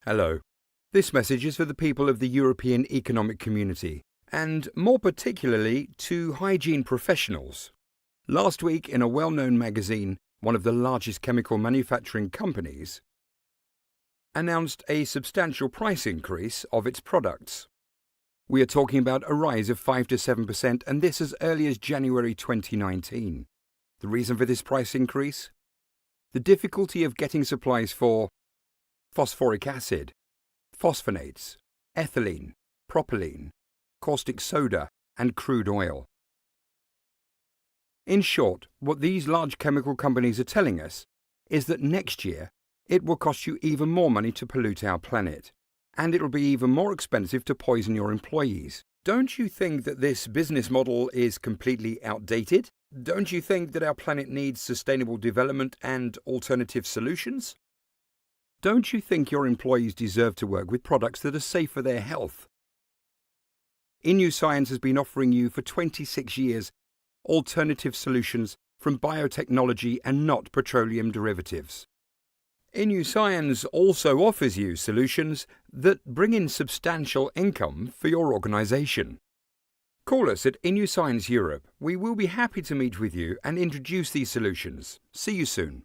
Hello. This message is for the people of the European Economic Community, and more particularly to hygiene professionals. Last week, in a well-known magazine, one of the largest chemical manufacturing companies announced a substantial price increase of its products. We are talking about a rise of 5 to 7%, and this as early as January 2019. The reason for this price increase? The difficulty of getting supplies for phosphoric acid, phosphonates, ethylene, propylene, caustic soda, and crude oil. In short, what these large chemical companies are telling us is that next year it will cost you even more money to pollute our planet, and it will be even more expensive to poison your employees. Don't you think that this business model is completely outdated? Don't you think that our planet needs sustainable development and alternative solutions? Don't you think your employees deserve to work with products that are safe for their health? InnuScience has been offering you for 26 years alternative solutions from biotechnology and not petroleum derivatives. InnuScience also offers you solutions that bring in substantial income for your organization. Call us at InnuScience Europe. We will be happy to meet with you and introduce these solutions. See you soon.